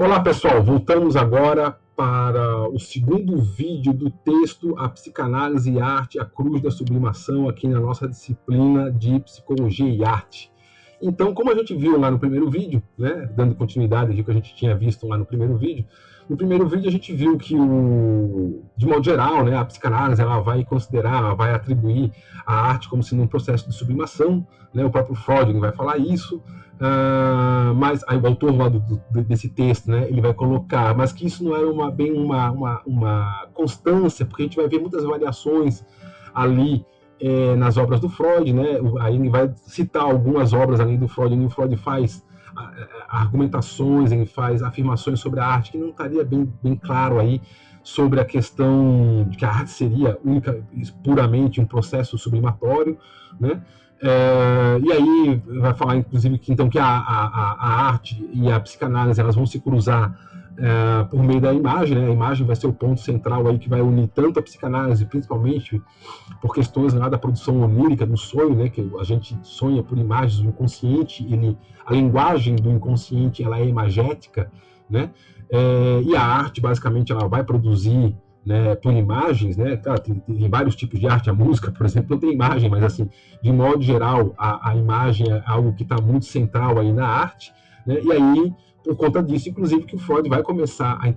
Olá pessoal, voltamos agora para o segundo vídeo do texto A Psicanálise e Arte, a Cruz da Sublimação, aqui na nossa disciplina de Psicologia e Arte. Então, como a gente viu lá no primeiro vídeo, né, dando continuidade ao que a gente tinha visto lá no primeiro vídeo a gente viu que, de modo geral, né, a psicanálise ela vai considerar, ela vai atribuir a arte como sendo um processo de sublimação, né, o próprio Freud vai falar isso, mas aí, o autor lá desse texto, né, ele vai colocar, mas que isso não era bem uma constância, porque a gente vai ver muitas variações ali nas obras do Freud, né? Aí ele vai citar algumas obras além do Freud, onde o Freud faz argumentações, ele faz afirmações sobre a arte que não estaria bem claro aí sobre a questão de que a arte seria puramente um processo sublimatório, né? E aí vai falar, inclusive, que a arte e a psicanálise elas vão se cruzar por meio da imagem, né? A imagem vai ser o ponto central aí que vai unir tanto a psicanálise, principalmente por questões lá da produção onírica, do sonho, né? Que a gente sonha por imagens, o inconsciente, a linguagem do inconsciente ela é imagética, né? E a arte, basicamente, ela vai produzir, né, por imagens, né? Claro, tem vários tipos de arte, a música, por exemplo, não tem imagem, mas assim, de modo geral, a imagem é algo que está muito central aí na arte, né? E aí, por conta disso, inclusive, que o Freud vai começar a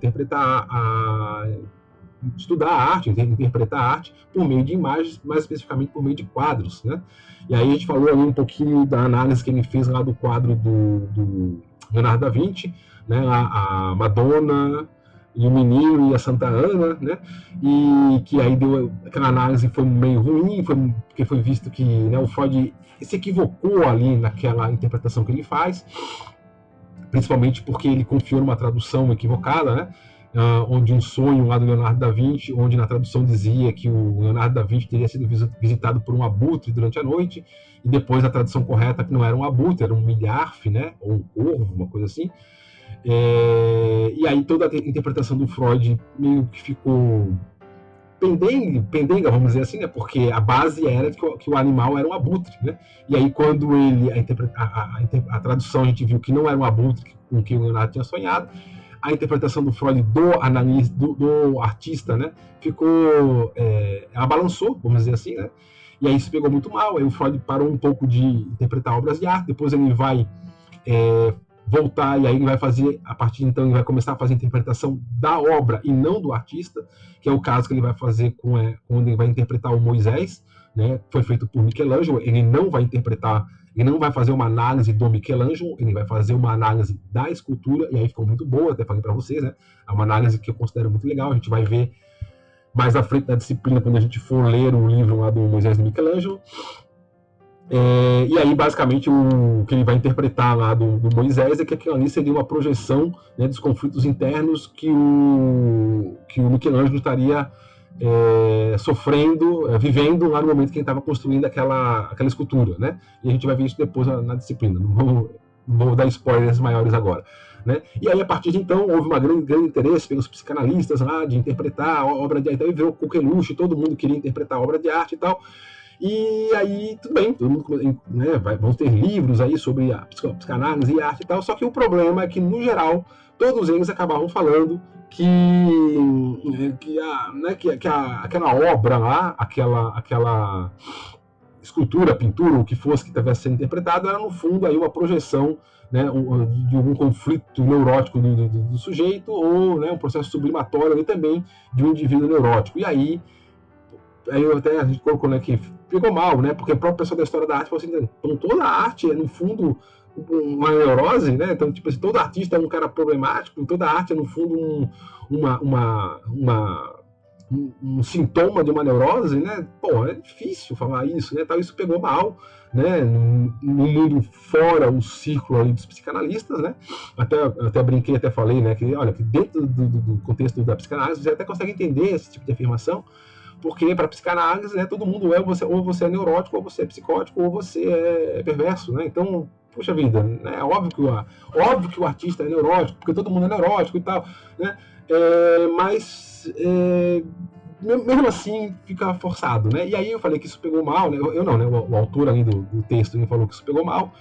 estudar a arte, interpretar a arte por meio de imagens, mais especificamente por meio de quadros, né? E aí a gente falou ali um pouquinho da análise que ele fez lá do quadro do Leonardo da Vinci, né? A Madonna e o Menino e a Santa Ana, né? E que aí deu aquela análise foi meio ruim, porque foi visto que, né, o Freud se equivocou ali naquela interpretação que ele faz, principalmente porque ele confiou numa tradução equivocada, né? Onde um sonho lá do Leonardo da Vinci, onde na tradução dizia que o Leonardo da Vinci teria sido visitado por um abutre durante a noite, e depois a tradução correta que não era um abutre, era um milharfe, né? Ou um corvo, uma coisa assim. E aí toda a interpretação do Freud meio que ficou pendenga, vamos dizer assim, né? Porque a base era que o animal era um abutre, né? E aí quando a tradução a gente viu que não era um abutre com que o Leonardo tinha sonhado, a interpretação do Freud do artista, né? Ficou, ela balançou, vamos dizer assim, né? E aí isso pegou muito mal. Aí o Freud parou um pouco de interpretar obras de arte. Depois ele vai voltar, e aí ele vai fazer, a partir de então, ele vai começar a fazer a interpretação da obra e não do artista, que é o caso que ele vai fazer quando ele vai interpretar o Moisés, né? Foi feito por Michelangelo. Ele não vai fazer uma análise do Michelangelo, ele vai fazer uma análise da escultura, e aí ficou muito boa, até falei para vocês, né? É uma análise que eu considero muito legal, a gente vai ver mais à frente da disciplina, quando a gente for ler o livro lá do Moisés de Michelangelo. E aí, basicamente, o que ele vai interpretar lá do Moisés é que aquilo ali seria uma projeção, né, dos conflitos internos que o Michelangelo estaria sofrendo, vivendo lá no momento que ele estava construindo aquela escultura, né? E a gente vai ver isso depois na disciplina, não vou dar spoilers maiores agora. Né? E aí, a partir de então, houve um grande interesse pelos psicanalistas lá de interpretar a obra de arte, aí veio o coqueluche, todo mundo queria interpretar a obra de arte e tal. E aí, tudo bem, todo mundo, né, vão ter livros aí sobre a psicanálise e a arte e tal, só que o problema é que, no geral, todos eles acabavam falando que aquela obra lá, aquela escultura, pintura, o que fosse que estivesse sendo interpretado, era, no fundo, aí uma projeção, né, de algum conflito neurótico do sujeito, ou, né, um processo sublimatório ali também de um indivíduo neurótico. E aí até a gente colocou, né, que ficou mal, né? Porque o próprio pessoal da história da arte falou assim, então toda a arte é, no fundo, uma neurose, né? Então, tipo assim, todo artista é um cara problemático, toda a arte é, no fundo, um sintoma de uma neurose, né? Pô, é difícil falar isso, né? Então, isso pegou mal, né? No mundo fora o círculo ali dos psicanalistas, né? Até brinquei, até falei, né? Que, olha, que dentro do contexto da psicanálise, você até consegue entender esse tipo de afirmação, porque para psicanálise, né, todo mundo ou você é neurótico, ou você é psicótico, ou você é perverso, né? Então, puxa vida, né? Óbvio que o artista é neurótico, porque todo mundo é neurótico e tal, né? Mas mesmo assim fica forçado, né? E aí eu falei que isso pegou mal, né? Eu não, né? O autor ali do texto ele falou que isso pegou mal.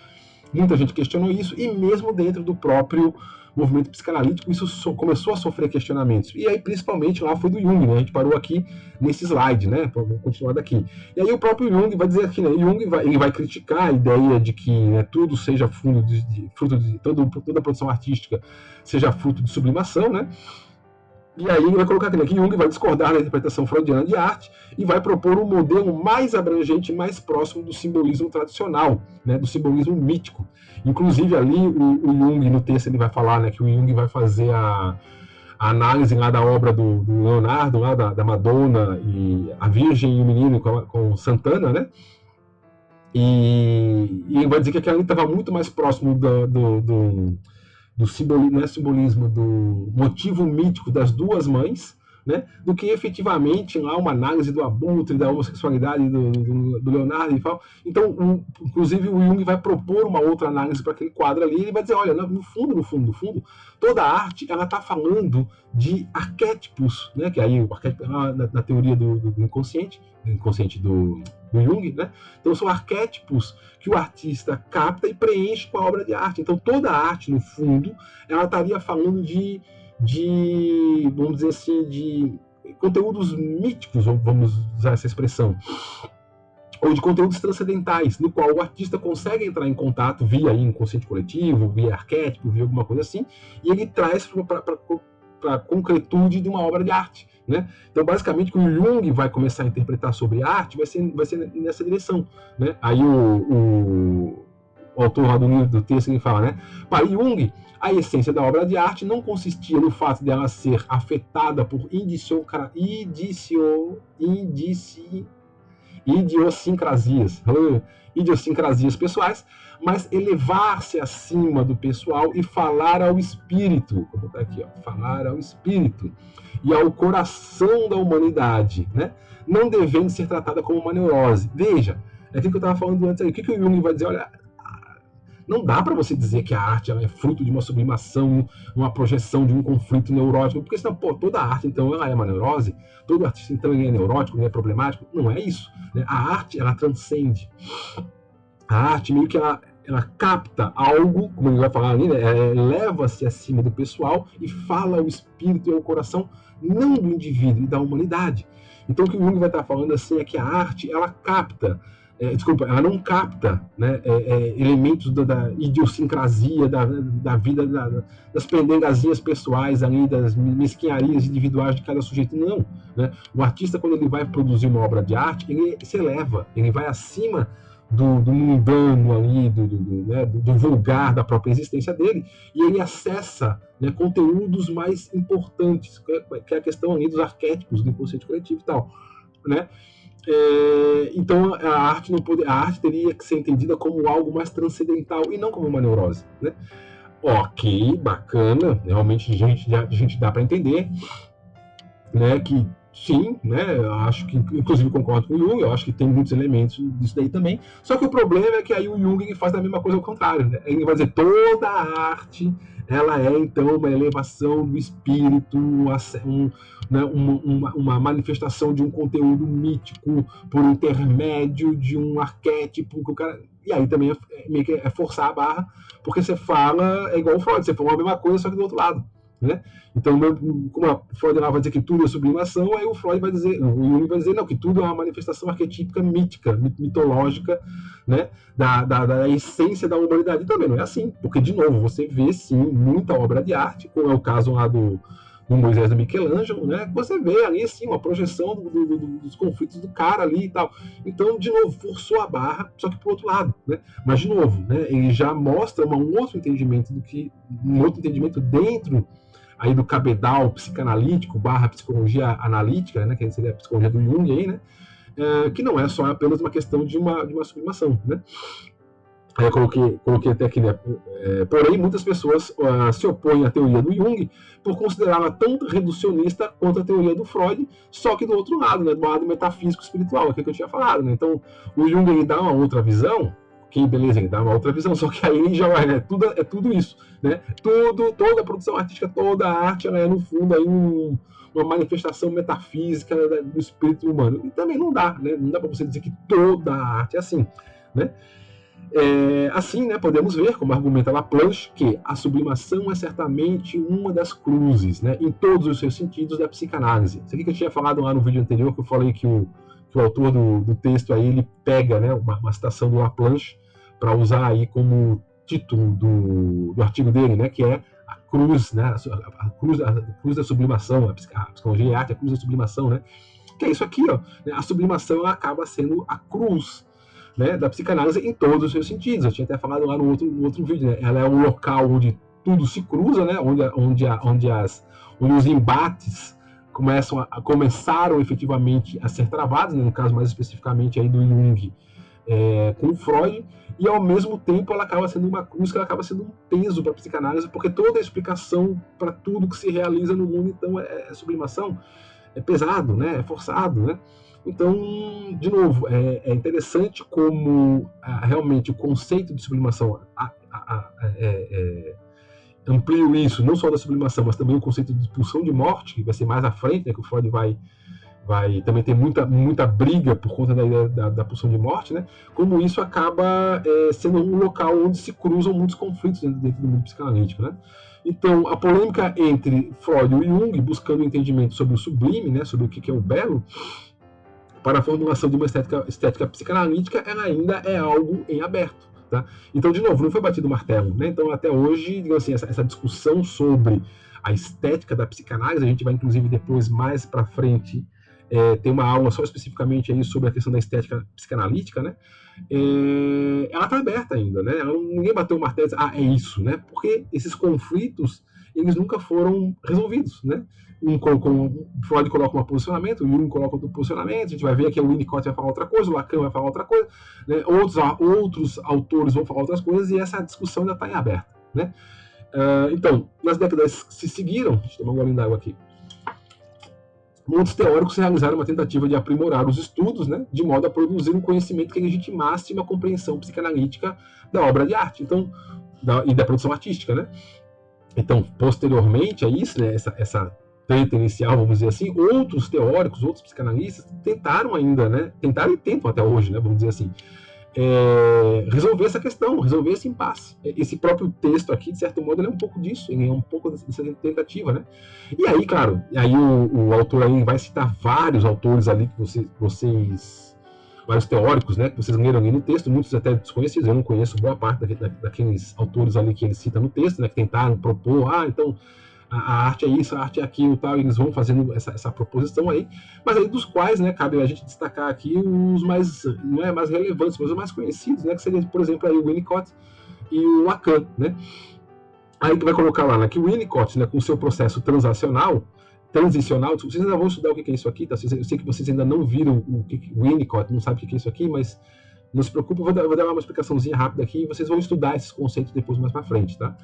Muita gente questionou isso, e mesmo dentro do próprio movimento psicanalítico, isso começou a sofrer questionamentos. E aí, principalmente, lá foi do Jung, né? A gente parou aqui nesse slide, né? Vamos continuar daqui. E aí o próprio Jung vai dizer aqui, né? Jung ele vai criticar a ideia de que, né, tudo seja fruto de toda a produção artística seja fruto de sublimação, né? E aí ele vai colocar aqui, né, que Jung vai discordar da interpretação freudiana de arte e vai propor um modelo mais abrangente e mais próximo do simbolismo tradicional, né, do simbolismo mítico. Inclusive ali o Jung, no texto, ele vai falar, né, que o Jung vai fazer a análise lá da obra do Leonardo, lá da Madonna e a Virgem e o Menino com Santana, né? E ele vai dizer que aquela estava muito mais próximo do simbolismo, não é simbolismo, do motivo mítico das duas mães, né, do que efetivamente lá uma análise do abutre, da homossexualidade do Leonardo e tal. Então, inclusive, o Jung vai propor uma outra análise para aquele quadro ali, e ele vai dizer, olha, no fundo, toda a arte ela está falando de arquétipos, né, que aí o arquétipo na teoria do inconsciente do Jung, né? Então são arquétipos que o artista capta e preenche com a obra de arte. Então toda a arte, no fundo, ela estaria falando de vamos dizer assim, de conteúdos míticos, vamos usar essa expressão, ou de conteúdos transcendentais, no qual o artista consegue entrar em contato via inconsciente coletivo, via arquétipo, via alguma coisa assim, e ele traz para a concretude de uma obra de arte. Né? Então, basicamente, o que o Jung vai começar a interpretar sobre arte vai ser nessa direção. Né? Aí o autor lá do texto ele fala, né? Para Jung, a essência da obra de arte não consistia no fato de ela ser afetada por idiosincrasias pessoais, mas elevar-se acima do pessoal e falar ao espírito, como está aqui, ó, falar ao espírito e ao coração da humanidade, né? Não devendo ser tratada como uma neurose. Veja, é aquilo que eu estava falando antes aí. O que o Jung vai dizer? Olha, não dá para você dizer que a arte ela é fruto de uma sublimação, uma projeção de um conflito neurótico, porque senão, pô, toda arte, então, ela é uma neurose, todo artista, então, ele é neurótico, ele é problemático. Não é isso. Né? A arte, ela transcende. A arte, meio que ela capta algo, como ele vai falar ali, né? Leva-se acima do pessoal e fala ao espírito e ao coração, não do indivíduo e da humanidade. Então, o que o Jung vai estar falando assim é que a arte, ela capta, ela não capta, né, elementos da idiosincrasia, da vida, das pendengazinhas pessoais, ali, das mesquinharias individuais de cada sujeito. Não. Né? O artista, quando ele vai produzir uma obra de arte, ele se eleva, ele vai acima do mundano ali, do vulgar da própria existência dele, e ele acessa, né, conteúdos mais importantes, que é a questão ali dos arquétipos do inconsciente coletivo e tal. Né? Então a arte teria que ser entendida como algo mais transcendental e não como uma neurose, né? Ok, bacana, realmente a gente dá para entender, né, que sim, né, eu acho que, inclusive concordo com o Jung, eu acho que tem muitos elementos disso daí também, só que o problema é que aí o Jung ele faz a mesma coisa ao contrário, né? Ele vai dizer toda a arte ela é então uma elevação do espírito, uma manifestação de um conteúdo mítico por intermédio de um arquétipo que o cara... E aí também meio que é forçar a barra, porque você fala, é igual o Freud, você fala a mesma coisa, só que do outro lado. Né? Então, como a Freud vai dizer que tudo é sublimação, aí o Freud vai dizer, o Jung vai dizer não, que tudo é uma manifestação arquetípica mítica, mitológica, né, da essência da humanidade. E também não é assim, porque, de novo, você vê, sim, muita obra de arte, como é o caso lá do Moisés do Michelangelo, né, você vê ali, sim, uma projeção dos conflitos do cara ali e tal. Então, de novo, forçou a barra, só que pro outro lado, né? Mas, de novo, né, ele já mostra um outro entendimento dentro aí do cabedal psicanalítico / psicologia analítica, né, que seria a psicologia do Jung aí, né, que não é só apenas uma questão de uma sublimação, né. Aí eu coloquei até aqui, né, porém muitas pessoas se opõem à teoria do Jung por considerá-la tão reducionista quanto a teoria do Freud, só que do outro lado, né, do lado metafísico espiritual, aquilo que eu tinha falado, né. Então o Jung ele dá uma outra visão, que beleza, ele dá uma outra visão, só que aí já é tudo isso, né? Toda a produção artística, toda a arte, ela é no fundo aí uma manifestação metafísica do espírito humano. E também não dá, né? Não dá para você dizer que toda a arte é assim, né? Assim, né, podemos ver, como argumenta Laplanche, que a sublimação é certamente uma das cruzes, né, em todos os seus sentidos da psicanálise. Isso aqui que eu tinha falado lá no vídeo anterior, que eu falei que o autor do texto aí, ele pega, né, uma citação do Laplanche para usar aí como título do artigo dele, né, que é a cruz, né, a cruz da sublimação, a psicologia e a arte, a cruz da sublimação, né, que é isso aqui, ó, né, a sublimação acaba sendo a cruz, né, da psicanálise em todos os seus sentidos. Eu tinha até falado lá no outro vídeo, né, ela é um local onde tudo se cruza, né, onde os embates começaram efetivamente a ser travados, né, no caso mais especificamente aí do Jung com o Freud, e ao mesmo tempo ela acaba sendo uma cruz, que ela acaba sendo um peso para a psicanálise, porque toda a explicação para tudo que se realiza no mundo então é sublimação, é pesado, né, é forçado, né. Então, de novo, é interessante como realmente o conceito de sublimação amplio isso, não só da sublimação, mas também o conceito de pulsão de morte, que vai ser mais à frente, né, que o Freud vai também ter muita briga por conta da ideia da pulsão de morte, né? Como isso acaba sendo um local onde se cruzam muitos conflitos dentro do mundo psicanalítico, né? Então, a polêmica entre Freud e Jung, buscando entendimento sobre o sublime, né, sobre o que é o belo, para a formulação de uma estética psicanalítica, ela ainda é algo em aberto. Tá? Então, de novo, não foi batido o martelo. Né? Então, até hoje, digamos assim, essa discussão sobre a estética da psicanálise, a gente vai, inclusive, depois, mais para frente, ter uma aula só especificamente aí sobre a questão da estética psicanalítica, né? Ela está aberta ainda, né? Ninguém bateu o martelo e disse, é isso, né? Porque esses conflitos, eles nunca foram resolvidos, né? Freud coloca um posicionamento, o Jung coloca outro posicionamento, a gente vai ver que o Winnicott vai falar outra coisa, o Lacan vai falar outra coisa, né? Outros autores vão falar outras coisas, e essa discussão ainda está em aberto, né? Então, nas décadas que se seguiram, deixa eu tomar um golinho d'água aqui, muitos teóricos realizaram uma tentativa de aprimorar os estudos, né, de modo a produzir um conhecimento que legitimasse uma compreensão psicanalítica da obra de arte, então, e da produção artística, né? Então, posteriormente a isso, né, essa treta inicial, vamos dizer assim, outros teóricos, outros psicanalistas tentaram ainda, né, tentaram e tentam até hoje, né, vamos dizer assim, resolver essa questão, resolver esse impasse. Esse próprio texto aqui, de certo modo, ele é um pouco disso, ele é um pouco dessa tentativa, né? E aí, claro, aí o autor aí vai citar vários autores ali que vários teóricos, né, que vocês leram ali no texto, muitos até desconhecidos, eu não conheço boa parte daqueles autores ali que ele cita no texto, né, que tentaram propor, então a arte é isso, a arte é aquilo, tal, e eles vão fazendo essa proposição aí, mas aí dos quais, né, cabe a gente destacar aqui os mais, não é mais relevantes, mas os mais conhecidos, né, que seria, por exemplo, aí o Winnicott e o Lacan, né. Aí que vai colocar lá, né, que o Winnicott, né, com o seu processo transicional, vocês ainda vão estudar o que é isso aqui, tá? Eu sei que vocês ainda não viram o Winnicott, não sabem o que é isso aqui, mas não se preocupe, eu vou dar uma explicaçãozinha rápida aqui, e vocês vão estudar esses conceitos depois mais para frente, tá?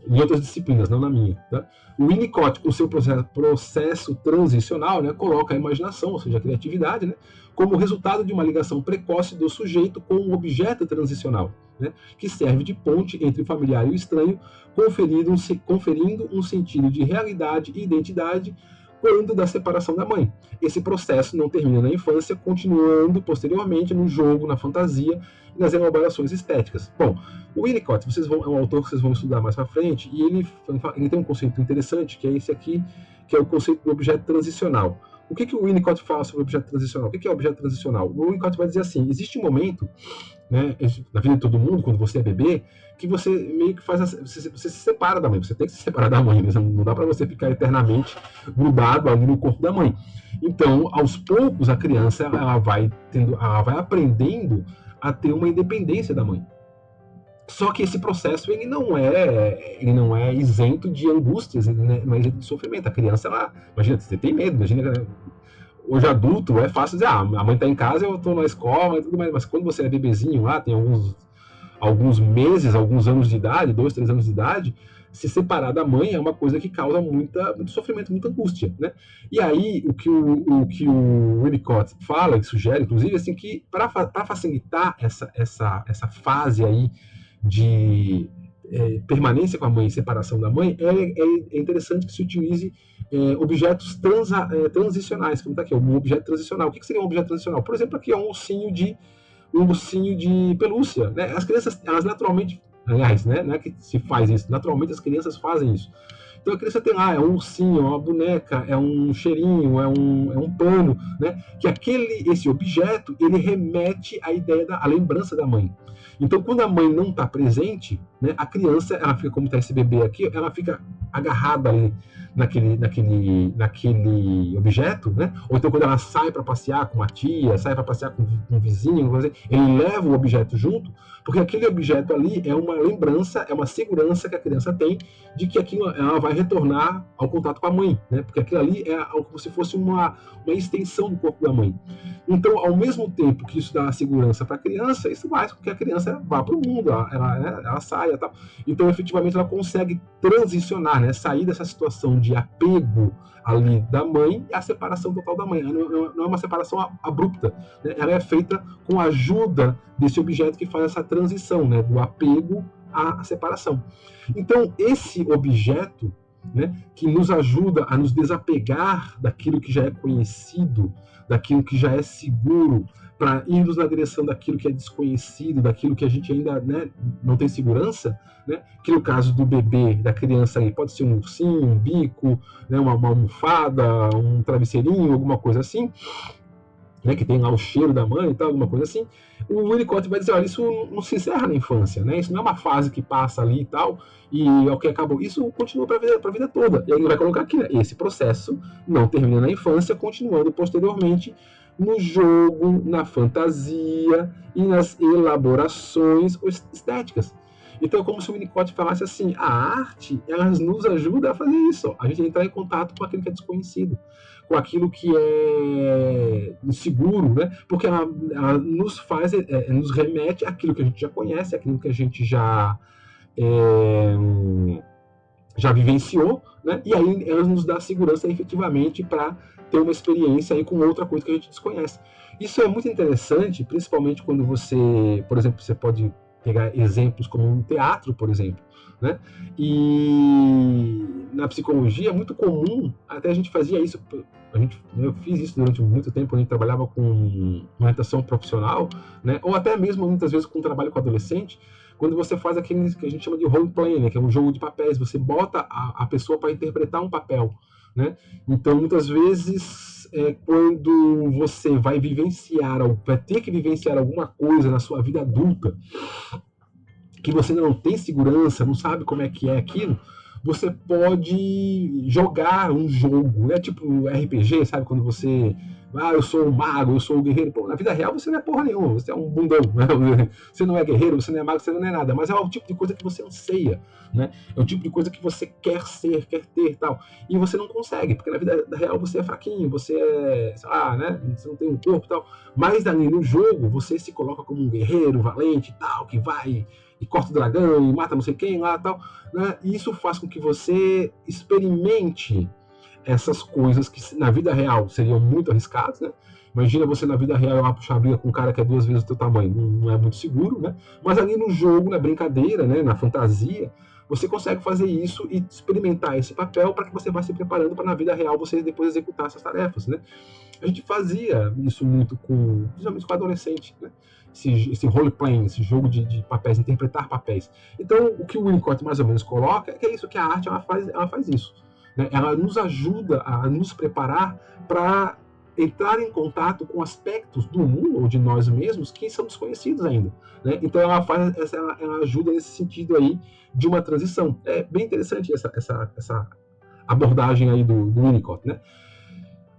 Em outras disciplinas, não na minha, tá? O Winnicott, com o seu processo transicional, né, coloca a imaginação, ou seja, a criatividade, né, como resultado de uma ligação precoce do sujeito com o objeto transicional, né, que serve de ponte entre o familiar e o estranho, conferindo um sentido de realidade e identidade quando da separação da mãe. Esse processo não termina na infância, continuando posteriormente no jogo, na fantasia e nas elaborações estéticas. Bom, o Winnicott, é um autor que vocês vão estudar mais para frente, e ele tem um conceito interessante, que é esse aqui, que é o conceito do objeto transicional. O que o Winnicott fala sobre o objeto transicional? O que é o objeto transicional? O Winnicott vai dizer assim, existe um momento, né, na vida de todo mundo, quando você é bebê, que você meio que você se separa da mãe, você tem que se separar da mãe, não dá para você ficar eternamente grudado ali no corpo da mãe. Então, aos poucos, a criança ela vai aprendendo a ter uma independência da mãe. Só que esse processo ele não é isento de angústias, ele não é isento de sofrimento. A criança, imagina, você tem medo, imagina, hoje adulto é fácil dizer, a mãe está em casa, eu estou na escola e tudo mais, mas quando você é bebezinho lá, tem alguns meses, alguns anos de idade, 2, 3 anos de idade, se separar da mãe é uma coisa que causa muito sofrimento, muita angústia, né? E aí, o que o Winnicott fala, e sugere, inclusive, assim, que para facilitar essa fase aí de permanência com a mãe e separação da mãe, é interessante que se utilize objetos transicionais, como está aqui, um objeto transicional. O que seria um objeto transicional? Por exemplo, aqui é um ossinho de um ursinho de pelúcia, né? As crianças, elas naturalmente, aliás, né, não é que se faz isso, naturalmente as crianças fazem isso. Então a criança tem lá, é um ursinho, é uma boneca, é um cheirinho, é um pano, né? Que esse objeto, ele remete à ideia à lembrança da mãe. Então quando a mãe não está presente, né, a criança, ela fica, como está esse bebê aqui, ela fica agarrada ali naquele objeto, né? Ou então quando ela sai para passear com uma tia, sai para passear com um vizinho, ele leva o objeto junto, porque aquele objeto ali é uma lembrança, é uma segurança que a criança tem de que aquilo, ela vai retornar ao contato com a mãe, né? Porque aquilo ali é como se fosse uma extensão do corpo da mãe. Então, ao mesmo tempo que isso dá segurança para a criança, isso faz com que a criança vá para o mundo, ela saia, tal. Então, efetivamente, ela consegue transicionar, né? Sair dessa situação de apego ali da mãe e a separação total da mãe. Não é uma separação abrupta, né? Ela é feita com a ajuda desse objeto que faz essa transição, né? Do apego à separação. Então, esse objeto, né, que nos ajuda a nos desapegar daquilo que já é conhecido, daquilo que já é seguro, para irmos na direção daquilo que é desconhecido, daquilo que a gente ainda, né, não tem segurança, né, que no caso do bebê, da criança aí, pode ser um ursinho, um bico, né, uma almofada, um travesseirinho, alguma coisa assim, né, que tem lá o cheiro da mãe e tal, alguma coisa assim, o Winnicott vai dizer, olha, isso não se encerra na infância, né? Isso não é uma fase que passa ali e tal, e é o que acabou. Isso continua para a vida toda. E aí ele vai colocar aqui, né? Esse processo não termina na infância, continuando posteriormente no jogo, na fantasia e nas elaborações estéticas. Então é como se o Winnicott falasse assim, a arte, ela nos ajuda a fazer isso, a gente entrar em contato com aquilo que é desconhecido, com aquilo que é inseguro, né? Porque ela nos faz, nos remete àquilo que a gente já conhece, àquilo que a gente já vivenciou, né? E aí ela nos dá segurança efetivamente para ter uma experiência aí com outra coisa que a gente desconhece. Isso é muito interessante, principalmente quando você, por exemplo, você pode pegar exemplos como um teatro, por exemplo, né? E na psicologia é muito comum, até a gente fazia isso, eu fiz isso durante muito tempo, quando a gente trabalhava com orientação profissional, né? Ou até mesmo muitas vezes com trabalho com adolescente, quando você faz aquele que a gente chama de role playing, né? Que é um jogo de papéis, você bota a pessoa para interpretar um papel, né? Então muitas vezes quando você vai ter que vivenciar alguma coisa na sua vida adulta, que você não tem segurança, não sabe como é que é aquilo, você pode jogar um jogo, né? Tipo RPG, sabe? Quando você, eu sou um mago, eu sou um guerreiro. Pô, na vida real você não é porra nenhuma, você é um bundão, né? Você não é guerreiro, você não é mago, você não é nada, mas é o tipo de coisa que você anseia, né? É o tipo de coisa que você quer ser, quer ter e tal. E você não consegue, porque na vida real você é fraquinho, você é, sei lá, né? Você não tem um corpo e tal. Mas ali no jogo você se coloca como um guerreiro valente e tal, que vai e corta o dragão e mata não sei quem lá e tal, né? E isso faz com que você experimente essas coisas que na vida real seriam muito arriscadas, né? Imagina você na vida real lá puxar a briga com um cara que é 2 vezes o teu tamanho, não é muito seguro, né? Mas ali no jogo, na brincadeira, né, na fantasia, você consegue fazer isso e experimentar esse papel para que você vá se preparando para na vida real você depois executar essas tarefas, né? A gente fazia isso muito principalmente com adolescente, né? Esse role-playing, esse jogo de papéis, interpretar papéis. Então, o que o Winnicott mais ou menos coloca é que é isso, que a arte ela faz isso, né? Ela nos ajuda a nos preparar para entrar em contato com aspectos do mundo ou de nós mesmos que são desconhecidos ainda, né? Então ela ajuda nesse sentido aí de uma transição. É bem interessante essa abordagem aí do Winnicott, né?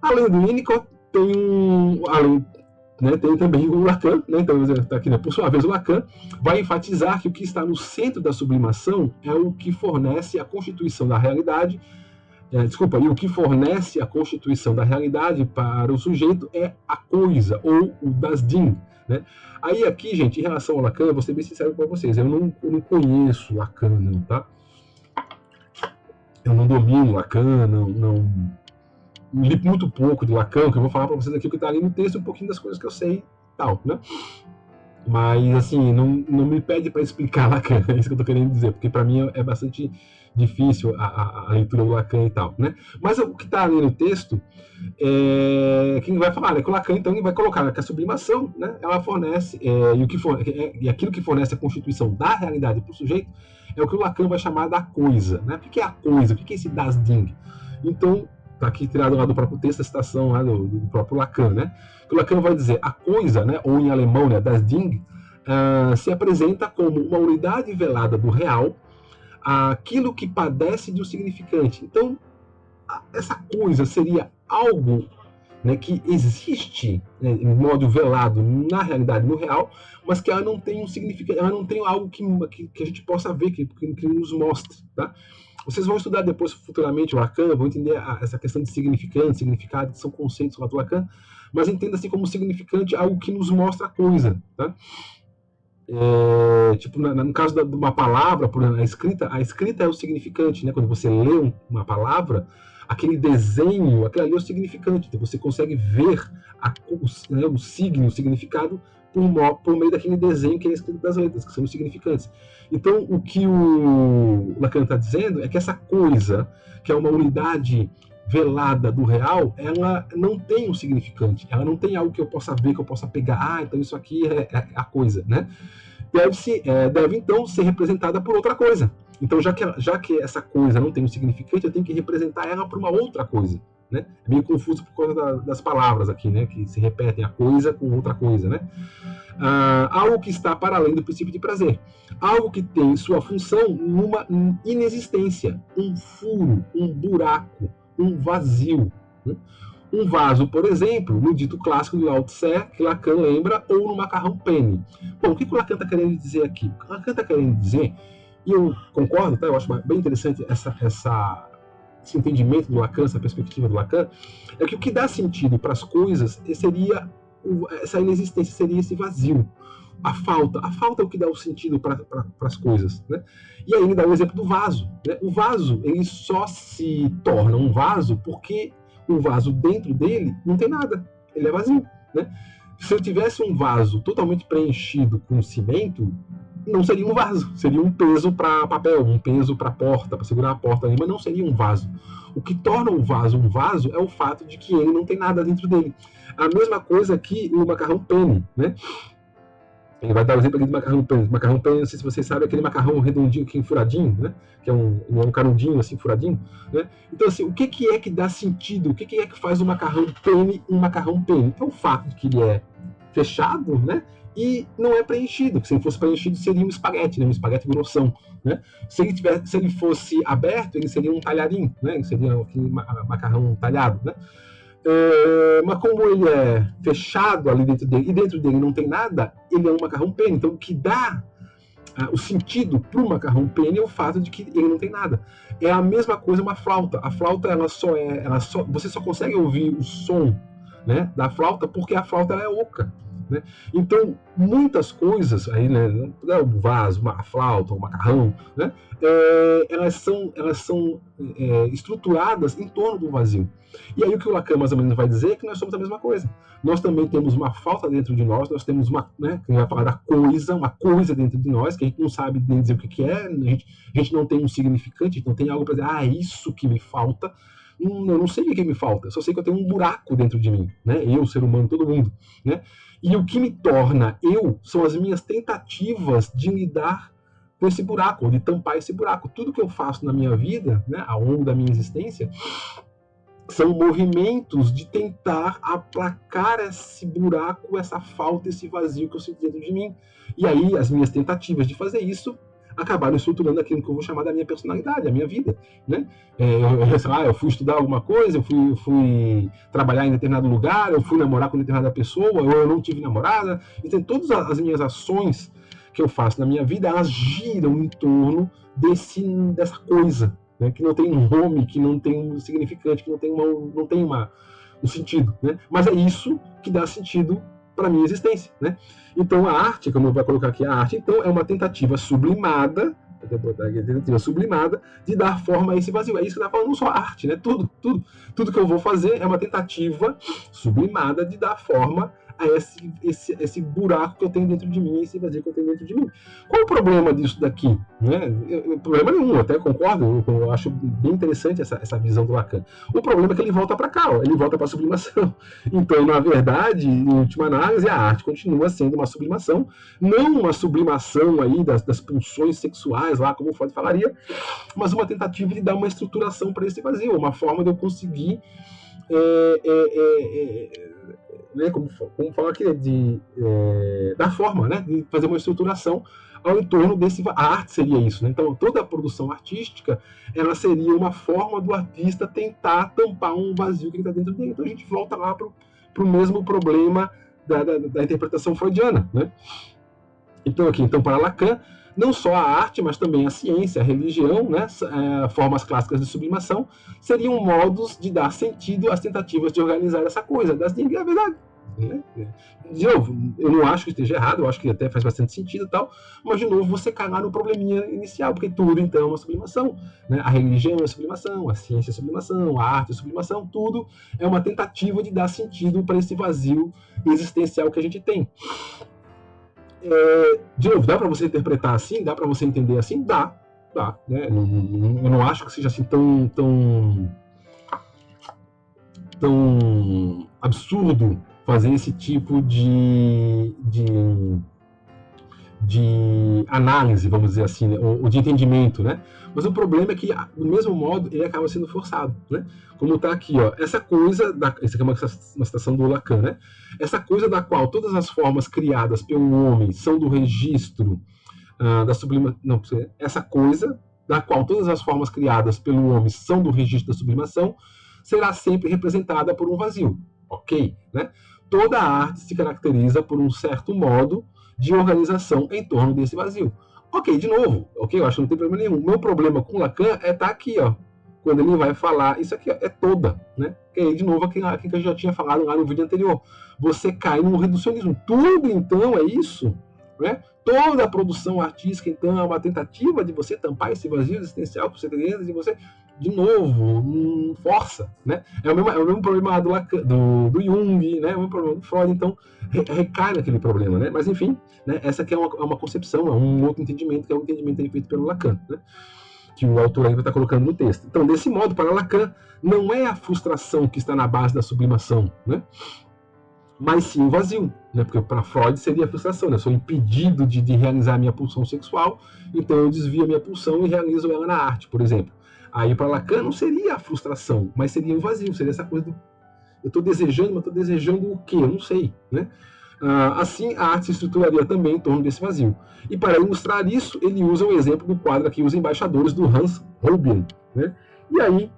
Além do Winnicott, tem também o Lacan, né? Então, tá aqui, né? Por sua vez, o Lacan vai enfatizar que o que está no centro da sublimação é o que fornece a constituição da realidade. E o que fornece a constituição da realidade para o sujeito é a coisa, ou o das-Ding, né? Aí aqui, gente, em relação ao Lacan, eu vou ser bem sincero com vocês, eu não conheço Lacan, não, tá? Eu não domino Lacan, não li muito pouco de Lacan, que eu vou falar para vocês aqui, que está ali no texto, um pouquinho das coisas que eu sei e tal, né? Mas, assim, não me pede para explicar Lacan, é isso que eu estou querendo dizer, porque para mim é bastante difícil a leitura do Lacan e tal, né? Mas o que está ali no texto, quem vai falar, né, que o Lacan, então, ele vai colocar, né, que a sublimação, né, ela fornece, e aquilo que fornece a constituição da realidade para o sujeito, é o que o Lacan vai chamar da coisa, né? O que é a coisa? O que é esse Das Ding? Então, está aqui tirado lá do próprio texto, a citação lá do próprio Lacan, né? Que o Lacan vai dizer, a coisa, né, ou em alemão, né, Das Ding, se apresenta como uma unidade velada do real, aquilo que padece de um significante. Então, essa coisa seria algo, né, que existe, né, em modo velado na realidade, no real, mas que ela não tem um significado, ela não tem algo que a gente possa ver, que nos mostre, tá? Vocês vão estudar depois, futuramente, o Lacan, vão entender essa questão de significante, significado, que são conceitos lá do Lacan, mas entenda-se como significante algo que nos mostra a coisa, tá? Tipo, no caso de uma palavra, por exemplo, a escrita é o significante, né? Quando você lê uma palavra, aquele desenho, aquele ali é o significante. Então você consegue ver o signo, o significado, por meio daquele desenho que é escrito das letras, que são os significantes. Então, o que o Lacan está dizendo é que essa coisa, que é uma unidade velada do real, ela não tem um significante, ela não tem algo que eu possa ver, que eu possa pegar, então isso aqui é a coisa, né? Deve então ser representada por outra coisa. Então, já que essa coisa não tem um significante, eu tenho que representar ela por uma outra coisa, né? É meio confuso por causa das palavras aqui, né? Que se repetem a coisa com outra coisa, né? Algo que está para além do princípio de prazer. Algo que tem sua função numa inexistência, um furo, um buraco, um vazio, né? Um vaso, por exemplo, no dito clássico do Lao Tse, que Lacan lembra, ou no macarrão penne. Bom, o que o Lacan está querendo dizer aqui? O Lacan está querendo dizer, e eu concordo, tá? Eu acho bem interessante esse entendimento do Lacan, essa perspectiva do Lacan, é que o que dá sentido para as coisas seria essa inexistência, seria esse vazio. A falta é o que dá o sentido para as coisas, né? E aí ele dá o exemplo do vaso, né? O vaso, ele só se torna um vaso porque o vaso dentro dele não tem nada, ele é vazio, né? Se eu tivesse um vaso totalmente preenchido com cimento, não seria um vaso, seria um peso para papel, um peso para porta, para segurar a porta ali, mas não seria um vaso. O que torna um vaso é o fato de que ele não tem nada dentro dele. A mesma coisa aqui no macarrão penne, né? Ele vai dar o exemplo aqui do macarrão penne. Macarrão penne, não sei se vocês sabem, aquele macarrão redondinho, que furadinho, né? Que é um canudinho assim, furadinho, né? Então, assim, o que é que dá sentido? O que é que faz o macarrão penne um macarrão penne? É o fato de que ele é fechado, né? E não é preenchido. Se ele fosse preenchido, seria um espaguete, né? Um espaguete grossão, né? Se ele fosse aberto, ele seria um talharim, né? Ele seria aquele macarrão talhado, né? Mas como ele é fechado ali dentro dele, e dentro dele não tem nada, ele é um macarrão penne. Então, o que dá o sentido para o macarrão penne é o fato de que ele não tem nada. É a mesma coisa uma flauta. A flauta, você só consegue ouvir o som, né, da flauta porque a flauta ela é oca, né? Então, muitas coisas, aí, né, o vaso, a flauta, o macarrão, né, elas são estruturadas em torno do vazio. E aí o que o Lacan mais ou menos vai dizer é que nós somos a mesma coisa. Nós também temos uma falta dentro de nós temos né, que vai falar da coisa, uma coisa dentro de nós, que a gente não sabe nem dizer o que é, a gente não tem um significante, a gente não tem algo para dizer, é isso que me falta. Eu não sei o que me falta, eu só sei que eu tenho um buraco dentro de mim, né? Eu, ser humano, todo mundo, né? E o que me torna eu são as minhas tentativas de lidar com esse buraco, ou de tampar esse buraco. Tudo que eu faço na minha vida, né, ao longo da minha existência, são movimentos de tentar aplacar esse buraco, essa falta, esse vazio que eu sinto dentro de mim. E aí, as minhas tentativas de fazer isso acabaram estruturando aquilo que eu vou chamar da minha personalidade, a minha vida, né? Eu fui estudar alguma coisa, eu fui trabalhar em determinado lugar, eu fui namorar com determinada pessoa, ou eu não tive namorada. Então, todas as minhas ações que eu faço na minha vida, elas giram em torno dessa coisa, né? Que não tem um nome, que não tem um significante, que não tem um sentido, né? Mas é isso que dá sentido para a minha existência, né? Então a arte, como eu vou colocar aqui, a arte então é uma tentativa sublimada de dar forma a esse vazio. É isso que está falando, não só a arte, né? Tudo que eu vou fazer é uma tentativa sublimada de dar forma a esse buraco que eu tenho dentro de mim, esse vazio que eu tenho dentro de mim. Qual o problema disso daqui? Né? Problema nenhum, eu até concordo, eu acho bem interessante essa visão do Lacan. O problema é que ele volta para cá, ele volta para a sublimação. Então, na verdade, em última análise, a arte continua sendo uma sublimação, não uma sublimação aí das pulsões sexuais, lá como o Freud falaria, mas uma tentativa de dar uma estruturação para esse vazio, uma forma de eu conseguir né, como fala aqui, da forma, né, de fazer uma estruturação ao entorno desse. A arte seria isso, né? Então, toda a produção artística ela seria uma forma do artista tentar tampar um vazio que está dentro dele. Então, a gente volta lá para o mesmo problema da interpretação freudiana, né? Então, para Lacan, não só a arte, mas também a ciência, a religião, né, formas clássicas de sublimação, seriam modos de dar sentido às tentativas de organizar essa coisa. É verdade. Né? De novo, eu não acho que esteja errado, eu acho que até faz bastante sentido e tal, mas de novo você cai lá no probleminha inicial, porque tudo então é uma sublimação. Né? A religião é sublimação, a ciência é sublimação, a arte é sublimação, tudo é uma tentativa de dar sentido para esse vazio existencial que a gente tem. De novo, dá para você interpretar assim? Dá para você entender assim? Dá. Né? Eu não acho que seja assim tão absurdo fazer esse tipo de análise, vamos dizer assim, né? ou de entendimento, né? Mas o problema é que, do mesmo modo, ele acaba sendo forçado, né? Como está aqui, ó, essa coisa, essa aqui é uma citação do Lacan, né? Essa coisa da qual todas as formas criadas pelo homem são do registro da sublimação, não, essa coisa da qual todas as formas criadas pelo homem são do registro da sublimação, será sempre representada por um vazio, ok? Né? Toda a arte se caracteriza por um certo modo de organização em torno desse vazio. Ok, de novo, ok, eu acho que não tem problema nenhum. O meu problema com Lacan tá aqui, ó, quando ele vai falar, isso aqui é toda, né? Que aí, de novo, aquilo que eu já tinha falado lá no vídeo anterior. Você cai no reducionismo. Tudo, então, é isso, né? Toda a produção artística, então, é uma tentativa de você tampar esse vazio existencial que você tem dentro de você. De novo, força, né? É o mesmo problema do Jung, né? É o mesmo problema do Freud, então recai naquele problema, né? Mas enfim, né? Essa aqui é uma concepção, é um outro entendimento, que é o entendimento aí feito pelo Lacan, né? Que o autor ainda está colocando no texto. Então, desse modo, para Lacan, não é a frustração que está na base da sublimação, né? Mas sim o vazio, né? Porque para Freud seria a frustração, né? Eu sou impedido de realizar a minha pulsão sexual, então eu desvio a minha pulsão e realizo ela na arte, por exemplo. Aí para Lacan não seria a frustração, mas seria o vazio, seria essa coisa do eu estou desejando, mas estou desejando o quê? Eu não sei, né? Assim, a arte se estruturaria também em torno desse vazio. E para ilustrar isso, ele usa o exemplo do quadro aqui, Os Embaixadores, do Hans Holbein, né? E aí,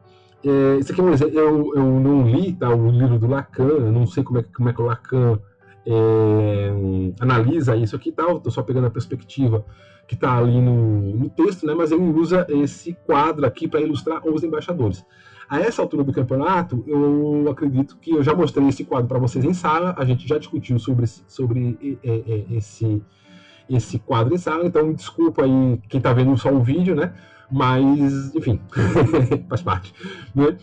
esse aqui é um exemplo, eu não li, tá, o livro do Lacan, eu não sei como é que o Lacan analisa isso aqui, tá? Estou só pegando a perspectiva que está ali no texto, né? Mas ele usa esse quadro aqui para ilustrar Os Embaixadores. A essa altura do campeonato, eu acredito que eu já mostrei esse quadro para vocês em sala, a gente já discutiu sobre esse quadro em sala, então me desculpa aí quem está vendo só o vídeo, né? Mas, enfim, faz parte, né?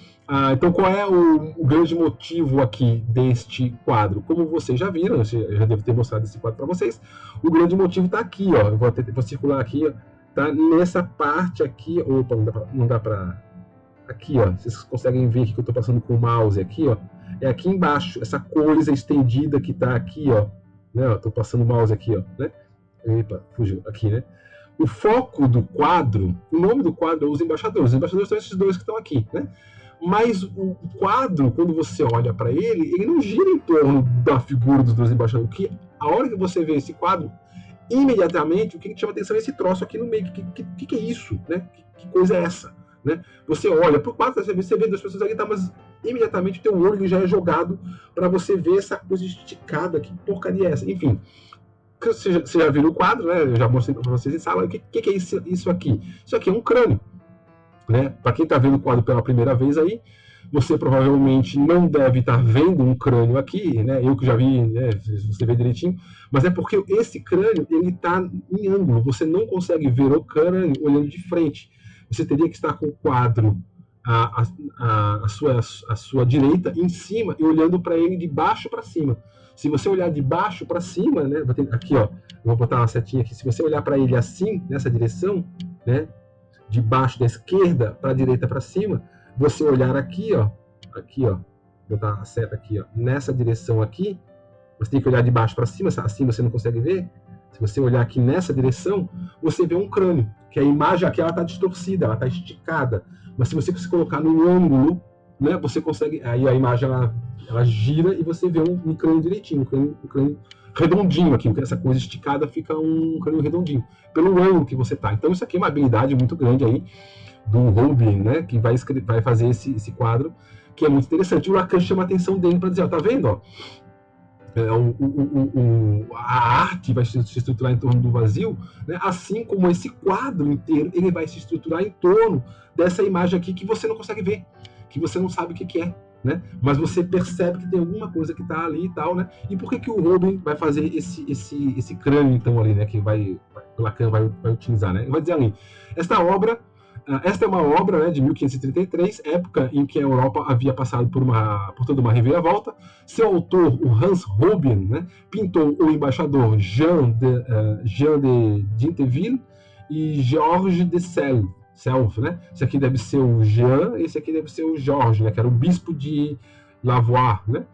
Então, qual é o grande motivo aqui deste quadro? Como vocês já viram, eu já devo ter mostrado esse quadro para vocês, o grande motivo está aqui, ó. Eu vou circular aqui, ó, tá nessa parte aqui. Opa, não dá para. Aqui, ó. Vocês conseguem ver aqui que eu estou passando com o mouse aqui, ó. É aqui embaixo, essa coisa estendida que está aqui, ó. Né? Estou passando o mouse aqui, ó. Né? Epa, fugiu. Aqui, né? O foco do quadro, o nome do quadro é Os Embaixadores. Os embaixadores são esses dois que estão aqui, né? Mas o quadro, quando você olha para ele não gira em torno da figura dos dois embaixadores. Que a hora que você vê esse quadro, imediatamente, o que chama atenção é esse troço aqui no meio. Que é isso, né? Que coisa é essa? Né? Você olha para o quadro, você vê duas pessoas aqui, tá, mas imediatamente o teu olho já é jogado para você ver essa coisa esticada. Que porcaria é essa? Enfim, você já viu o quadro, né? Eu já mostrei para vocês em sala. O que é isso aqui? Isso aqui é um crânio. Né? Para quem está vendo o quadro pela primeira vez aí, você provavelmente não deve estar vendo um crânio aqui, né? Eu que já vi, né? Você vê direitinho, mas é porque esse crânio ele está em ângulo, você não consegue ver o crânio olhando de frente. Você teria que estar com o quadro a sua direita em cima e olhando para ele de baixo para cima. Se você olhar de baixo para cima, né, aqui, ó, vou botar uma setinha aqui. Se você olhar para ele assim, nessa direção, né, de baixo da esquerda para a direita para cima, você olhar aqui, ó, botar a seta aqui, ó, nessa direção aqui, você tem que olhar de baixo para cima, assim você não consegue ver. Se você olhar aqui nessa direção, você vê um crânio, que a imagem aqui ela está distorcida, ela está esticada. Mas se você se colocar no ângulo, né, você consegue, aí a imagem ela gira e você vê um crânio direitinho, um crânio redondinho aqui, essa coisa esticada fica um crânio redondinho, pelo ângulo que você está. Então isso aqui é uma habilidade muito grande aí do Robin, né, que vai fazer esse quadro, que é muito interessante. O Lacan chama a atenção dele para dizer, ó, tá vendo, ó? A arte vai se estruturar em torno do vazio, né? Assim como esse quadro inteiro ele vai se estruturar em torno dessa imagem aqui que você não consegue ver, que você não sabe o que é, né? Mas você percebe que tem alguma coisa que está ali e tal, né? E por que o Robin vai fazer esse crânio então ali, né? Que o Lacan vai utilizar, né? Ele vai dizer ali, esta é uma obra, né, de 1533, época em que a Europa havia passado por toda uma reviravolta. Seu autor, o Hans Robin, né, pintou o embaixador Jean de Dinteville e Georges de Selve, né? Esse aqui deve ser o Jean, esse aqui deve ser o Georges, né, que era o bispo de Lavois, né?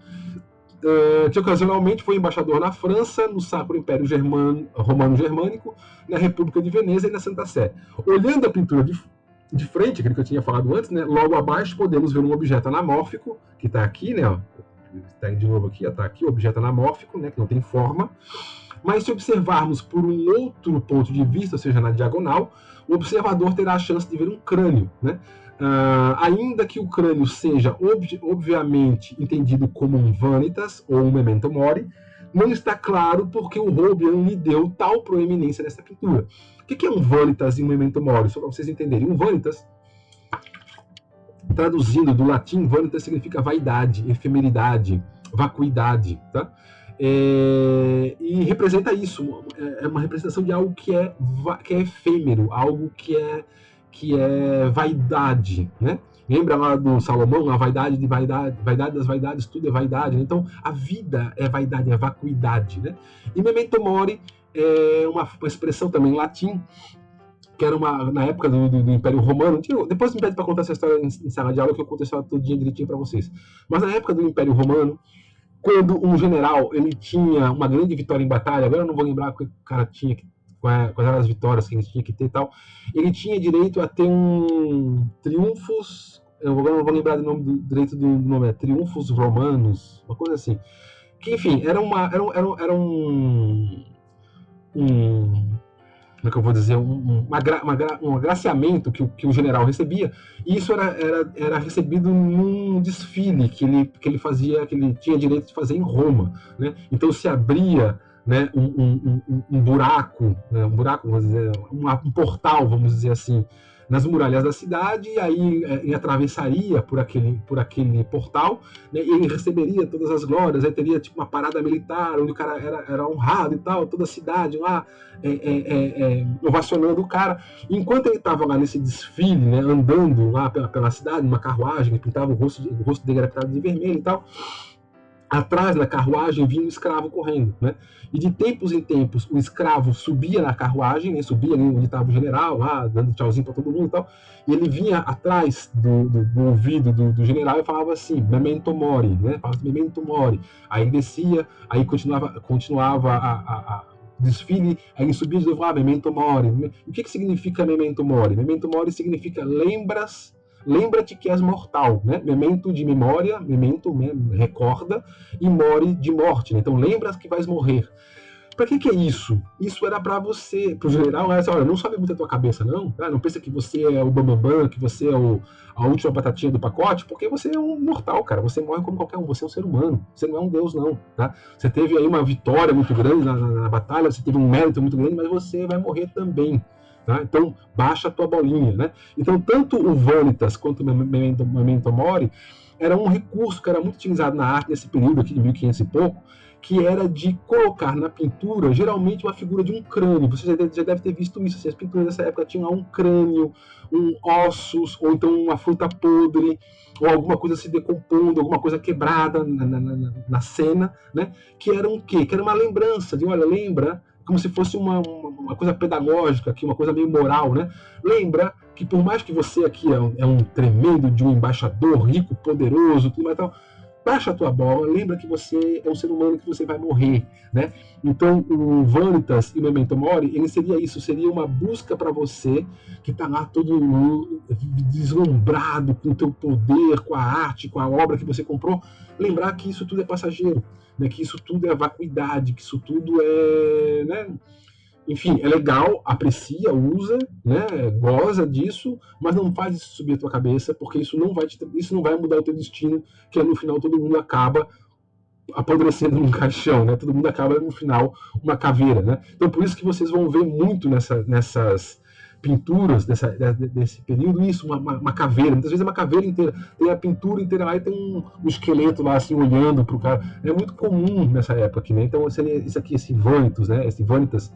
Que ocasionalmente foi embaixador na França, no Sacro Império Romano-Germânico, na República de Veneza e na Santa Sé. Olhando a pintura de frente, aquele que eu tinha falado antes, né, logo abaixo podemos ver um objeto anamórfico, que está aqui, né, está de novo aqui, está aqui, o objeto anamórfico, né, que não tem forma. Mas se observarmos por um outro ponto de vista, ou seja, na diagonal, o observador terá a chance de ver um crânio, né? Ainda que o crânio seja obviamente entendido como um vanitas ou um memento mori, não está claro porque o Robin lhe deu tal proeminência nessa pintura. O que é um vanitas e um memento mori? Só para vocês entenderem. Um vanitas, traduzindo do latim, vanitas significa vaidade, efemeridade, vacuidade, tá? E representa isso, é uma representação de algo que é efêmero, algo que é vaidade, né? Lembra lá do Salomão, a vaidade das vaidades, tudo é vaidade, né? Então a vida é vaidade, é vacuidade, né? E memento mori é uma expressão também em latim, que era na época do Império Romano. Depois me pede para contar essa história em sala de aula, que eu conto essa história todo dia direitinho para vocês. Mas na época do Império Romano, quando um general ele tinha uma grande vitória em batalha, agora eu não vou lembrar o que o cara tinha, quais eram as vitórias que ele tinha que ter e tal, ele tinha direito a ter um triunfos, agora não vou lembrar direito do nome, é triunfos romanos, uma coisa assim, que enfim, era um como é que eu vou dizer, um agraciamento que o general recebia, e isso era recebido num desfile que ele fazia, que ele tinha direito de fazer em Roma, né? Então se abria, né, um buraco, né, vamos dizer, um portal, vamos dizer assim, nas muralhas da cidade, e aí ele atravessaria por aquele portal, né, e ele receberia todas as glórias, aí teria tipo uma parada militar, onde o cara era honrado e tal, toda a cidade lá ovacionando o cara. Enquanto ele estava lá nesse desfile, né, andando lá pela cidade, numa carruagem, ele pintava o rosto dele era pintado de vermelho e tal, atrás da carruagem vinha um escravo correndo, né? E de tempos em tempos o escravo subia na carruagem, né? Subia ali onde estava o general, lá, dando tchauzinho para todo mundo e tal, e ele vinha atrás do ouvido do general e falava assim, memento mori, né? Falava memento mori. Aí ele descia, aí continuava a desfile, aí ele subia de novo, memento mori. O que significa memento mori? Memento mori significa lembra-te que és mortal, né? Memento de memória, memento, recorda, e mori de morte, né? Então lembra que vais morrer. Para que é isso? Isso era para você, para o general, olha, não sobe muito a tua cabeça, não. Tá? Não pensa que você é o bambambam, que você é a última batatinha do pacote, porque você é um mortal, cara. Você morre como qualquer um, você é um ser humano. Você não é um deus, não. Tá? Você teve aí uma vitória muito grande na batalha, você teve um mérito muito grande, mas você vai morrer também. Tá? Então, baixa a tua bolinha, né? Então, tanto o vanitas quanto o memento mori era um recurso que era muito utilizado na arte nesse período aqui de 1500 e pouco, que era de colocar na pintura, geralmente, uma figura de um crânio. Você já deve ter visto isso. Assim, as pinturas dessa época tinham lá um crânio, ossos, ou então uma fruta podre, ou alguma coisa se decompondo, alguma coisa quebrada na cena, né? Que era um quê? Que era uma lembrança de, olha, lembra, como se fosse uma coisa pedagógica, aqui, uma coisa meio moral, né? Lembra que por mais que você aqui é um tremendo de um embaixador, rico, poderoso, tudo mais tal, baixa a tua bola, lembra que você é um ser humano, que você vai morrer, né? Então, o Vanitas e o Memento Mori, ele seria isso, seria uma busca para você, que está lá todo deslumbrado com o teu poder, com a arte, com a obra que você comprou, lembrar que isso tudo é passageiro, né? Que isso tudo é vacuidade, que isso tudo é, né? Enfim, é legal, aprecia, usa, né, goza disso, mas não faz isso subir a tua cabeça, porque isso não vai mudar o teu destino, que no final todo mundo acaba apodrecendo num caixão, né? Todo mundo acaba no final uma caveira, né? Então por isso que vocês vão ver muito nessas pinturas desse período isso, uma caveira. Muitas vezes é uma caveira inteira, tem a pintura inteira lá e tem um esqueleto lá assim olhando pro cara. É muito comum nessa época aqui, né? Então seria isso aqui, esse Vanitas, né? Esse Vanitas,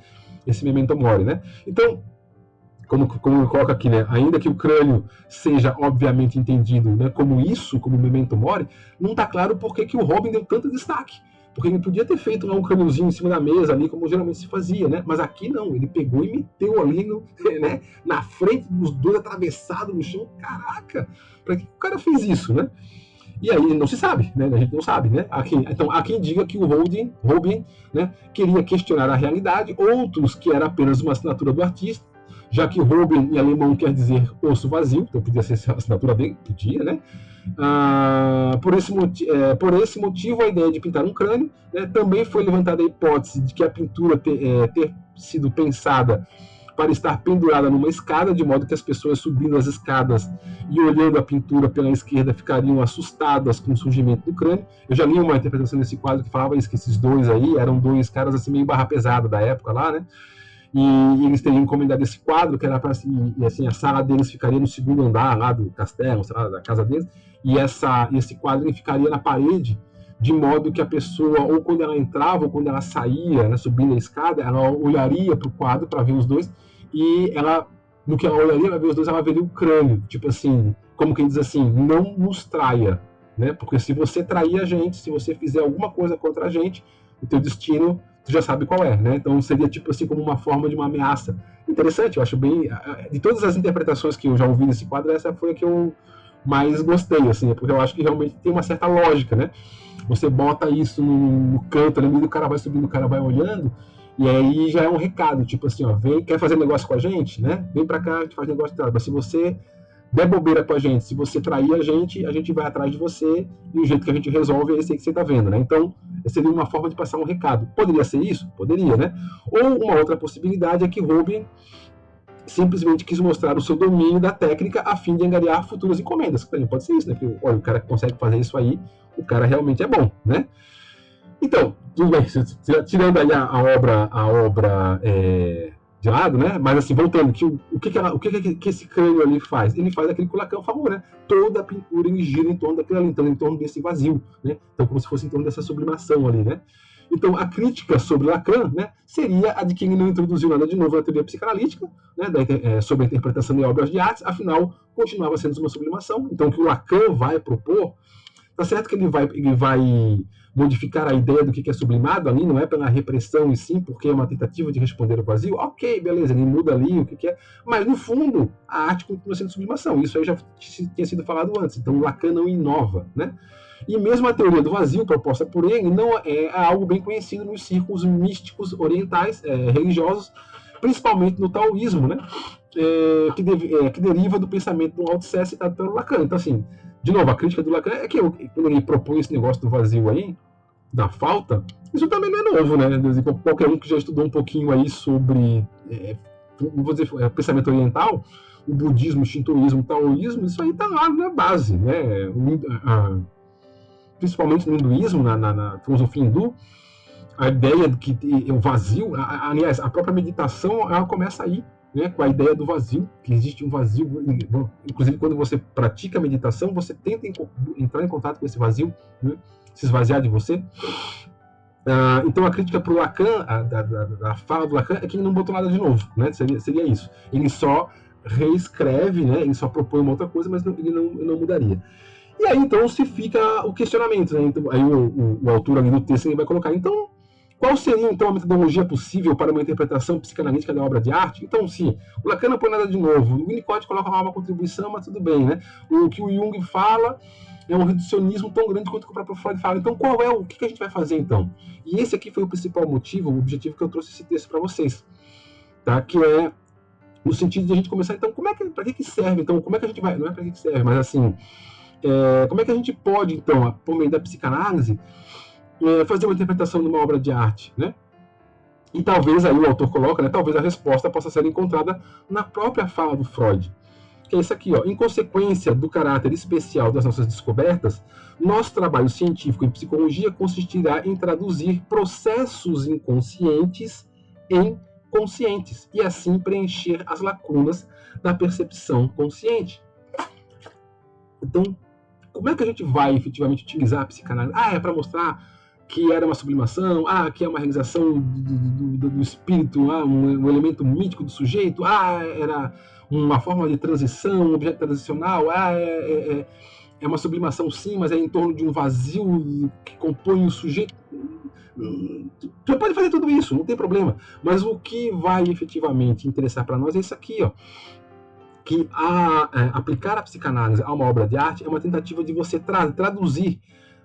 esse Memento Mori, né? Então, como eu coloco aqui, né? Ainda que o crânio seja obviamente entendido, né, como isso, como Memento Mori, não está claro por que o Robin deu tanto destaque. Porque ele podia ter feito lá um crâniozinho em cima da mesa, ali, como geralmente se fazia, né? Mas aqui não, ele pegou e meteu ali né, na frente dos dois, atravessado no chão. Caraca, para que o cara fez isso, né? E aí não se sabe, né? A gente não sabe, né? Então há quem diga que o Robin, né, queria questionar a realidade, outros que era apenas uma assinatura do artista, já que Robin em alemão quer dizer osso vazio, então podia ser a assinatura dele, podia, né? Por esse motivo, a ideia de pintar um crânio, né, também foi levantada a hipótese de que a pintura ter sido pensada para estar pendurada numa escada, de modo que as pessoas subindo as escadas e olhando a pintura pela esquerda ficariam assustadas com o surgimento do crânio. Eu já li uma interpretação desse quadro que falava isso, que esses dois aí eram dois caras assim meio barra pesada da época lá, né? E eles teriam encomendado esse quadro, que era para assim, a sala deles ficaria no segundo andar lá do castelo, sei lá, da casa deles, e esse quadro ele ficaria na parede, de modo que a pessoa, ou quando ela entrava, ou quando ela saía, né, subindo a escada, ela olharia para o quadro para ver os dois, e ela, no que ela olharia para ver os dois, ela veria o crânio, tipo assim, como quem diz assim, não nos traia, né? Porque se você trair a gente, se você fizer alguma coisa contra a gente, o teu destino, tu já sabe qual é, né? Então seria tipo assim, como uma forma de uma ameaça. Interessante, eu acho bem... De todas as interpretações que eu já ouvi nesse quadro, essa foi a que eu mais gostei, assim, porque eu acho que realmente tem uma certa lógica, né? Você bota isso no canto, ali, o cara vai subindo, o cara vai olhando, e aí já é um recado, tipo assim, ó, vem, quer fazer negócio com a gente, né? Vem pra cá, a gente faz negócio, mas se você der bobeira com a gente, se você trair a gente vai atrás de você, e o jeito que a gente resolve é esse aí que você tá vendo, né? Então, seria uma forma de passar um recado. Poderia ser isso? Poderia, né? Ou uma outra possibilidade é que Robin simplesmente quis mostrar o seu domínio da técnica a fim de angariar futuras encomendas. Também pode ser isso, né? Porque, olha, o cara que consegue fazer isso aí, o cara realmente é bom, né? Então, tudo bem, tirando aí a obra de lado, né? Mas assim, voltando, o que esse crânio ali faz? Ele faz aquele que o Lacan falou, né? Toda a pintura ele gira em torno daquilo ali, então em torno desse vazio, né? Então, como se fosse em torno dessa sublimação ali, né? Então, a crítica sobre Lacan, né, seria a de que ele não introduziu nada de novo na teoria psicanalítica, né, sobre a interpretação de obras de arte, afinal, continuava sendo uma sublimação. Então, o que o Lacan vai propor, tá certo que ele vai modificar a ideia do que é sublimado ali, não é pela repressão e sim porque é uma tentativa de responder ao vazio. Ok, beleza, ele muda ali o que é, mas no fundo, a arte continua sendo sublimação. Isso aí já tinha sido falado antes, então Lacan não inova, né? E mesmo a teoria do vazio proposta por ele não é algo bem conhecido nos círculos místicos orientais, religiosos, principalmente no taoísmo, né? Que deriva do pensamento do Lao Tse citado pelo Lacan. Então, assim, de novo, a crítica do Lacan é que quando ele propõe esse negócio do vazio aí, da falta, isso também não é novo, né? Qualquer um que já estudou um pouquinho aí sobre, vou dizer, pensamento oriental, o budismo, o shintoísmo, o taoísmo, isso aí tá lá na base, né? Principalmente no hinduísmo, na filosofia hindu, a ideia de que o vazio, aliás, a própria meditação, ela começa aí, né, com a ideia do vazio, que existe um vazio. Inclusive, quando você pratica meditação, você tenta entrar em contato com esse vazio, né, se esvaziar de você. Então a crítica para o Lacan, da fala do Lacan, é que ele não botou nada de novo, né? Seria isso. Ele só reescreve, né? Ele só propõe uma outra coisa, mas ele não mudaria. E aí então se fica o questionamento, né? Então, aí o autor ali do texto ele vai colocar, então, qual seria então a metodologia possível para uma interpretação psicanalítica da obra de arte? Então, sim, o Lacan não põe nada de novo, o Winnicott coloca uma contribuição, mas tudo bem, né? O que o Jung fala é um reducionismo tão grande quanto o próprio Freud fala. Então, qual é o que a gente vai fazer então? E esse aqui foi o principal motivo, o objetivo que eu trouxe esse texto para vocês, tá? Que é no sentido de a gente começar, então, para que serve? Então, como é que a gente vai? Não é para que serve, mas assim, como é que a gente pode, então, por meio da psicanálise, fazer uma interpretação de uma obra de arte, né? E talvez aí o autor coloca, né? Talvez a resposta possa ser encontrada na própria fala do Freud. Que é isso aqui, ó. Em consequência do caráter especial das nossas descobertas, nosso trabalho científico em psicologia consistirá em traduzir processos inconscientes em conscientes e assim preencher as lacunas da percepção consciente. Então, como é que a gente vai efetivamente utilizar a psicanálise? É para mostrar que era uma sublimação, que é uma realização do espírito, um elemento mítico do sujeito, era uma forma de transição, um objeto transicional, é uma sublimação sim, mas é em torno de um vazio que compõe o sujeito. Você pode fazer tudo isso, não tem problema, mas o que vai efetivamente interessar para nós é isso aqui, ó, que aplicar a psicanálise a uma obra de arte é uma tentativa de você traduzir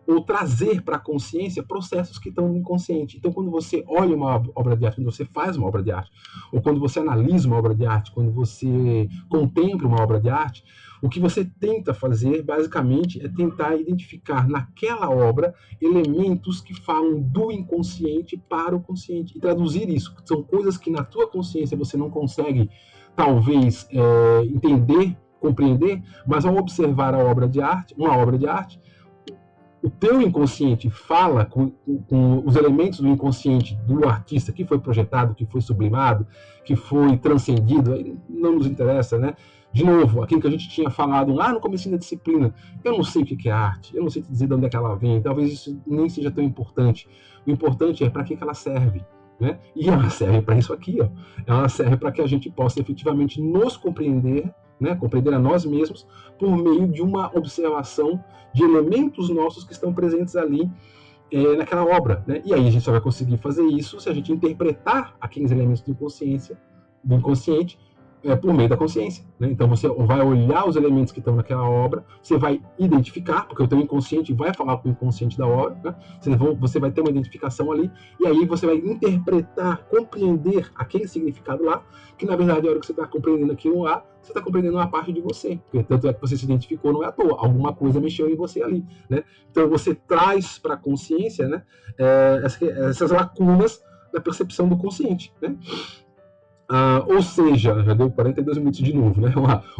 ou trazer para a consciência processos que estão no inconsciente. Então, quando você olha uma obra de arte, quando você faz uma obra de arte, ou quando você analisa uma obra de arte, quando você contempla uma obra de arte, o que você tenta fazer, basicamente, é tentar identificar naquela obra elementos que falam do inconsciente para o consciente e traduzir isso. São coisas que na tua consciência você não consegue, talvez, entender, compreender, mas ao observar uma obra de arte, o teu inconsciente fala com os elementos do inconsciente do artista que foi projetado, que foi sublimado, que foi transcendido, aí não nos interessa, né? De novo, aquilo que a gente tinha falado lá no começo da disciplina, eu não sei o que é arte, eu não sei te dizer de onde é que ela vem, talvez isso nem seja tão importante. O importante é para que ela serve, né? E ela serve para isso aqui, ó. Ela serve para que a gente possa efetivamente nos compreender, né, compreender a nós mesmos por meio de uma observação de elementos nossos que estão presentes ali naquela obra, né? E aí a gente só vai conseguir fazer isso se a gente interpretar aqueles elementos do inconsciente por meio da consciência, né? Então você vai olhar os elementos que estão naquela obra, você vai identificar, porque o teu inconsciente vai falar com o inconsciente da obra, né? Você vai ter uma identificação ali, e aí você vai interpretar, compreender aquele significado lá, que na verdade a hora que você está compreendendo aquilo lá, você está compreendendo uma parte de você, porque tanto é que você se identificou, não é à toa, alguma coisa mexeu em você ali, né? Então você traz para a consciência, né, essas lacunas da percepção do consciente, né? Ou seja, já deu 42 minutos de novo, né?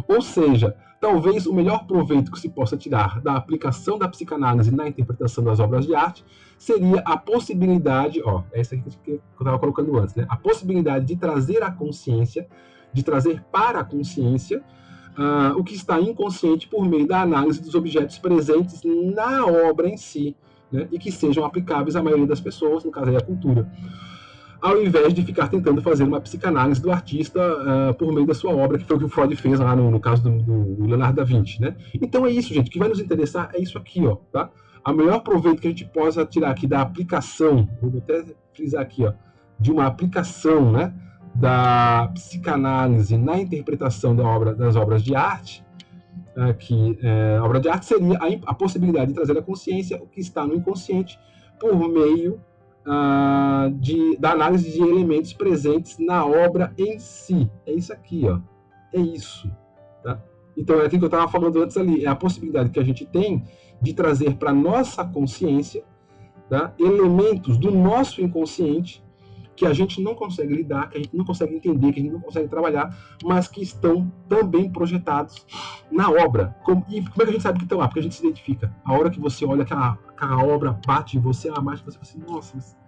Ou seja, talvez o melhor proveito que se possa tirar da aplicação da psicanálise na interpretação das obras de arte seria a possibilidade, essa aqui que eu estava colocando antes, né? A possibilidade de trazer à consciência, de trazer para a consciência o que está inconsciente por meio da análise dos objetos presentes na obra em si, né? E que sejam aplicáveis à maioria das pessoas, no caso aí a cultura, ao invés de ficar tentando fazer uma psicanálise do artista por meio da sua obra, que foi o que o Freud fez lá no caso do Leonardo da Vinci, né? Então é isso, gente. O que vai nos interessar é isso aqui, ó, tá? A melhor proveito que a gente possa tirar aqui da aplicação, vou até frisar aqui, ó, de uma aplicação, né, da psicanálise na interpretação das obras de arte, a obra de arte seria a possibilidade de trazer à consciência o que está no inconsciente por meio da análise de elementos presentes na obra em si. É isso aqui, ó. É isso. Tá? Então, é aquilo que eu estava falando antes ali. É a possibilidade que a gente tem de trazer para nossa consciência, tá, elementos do nosso inconsciente que a gente não consegue lidar, que a gente não consegue entender, que a gente não consegue trabalhar, mas que estão também projetados na obra. E como é que a gente sabe que estão lá? Porque a gente se identifica. A hora que você olha aquela obra bate em você, a mais você fala assim, nossa,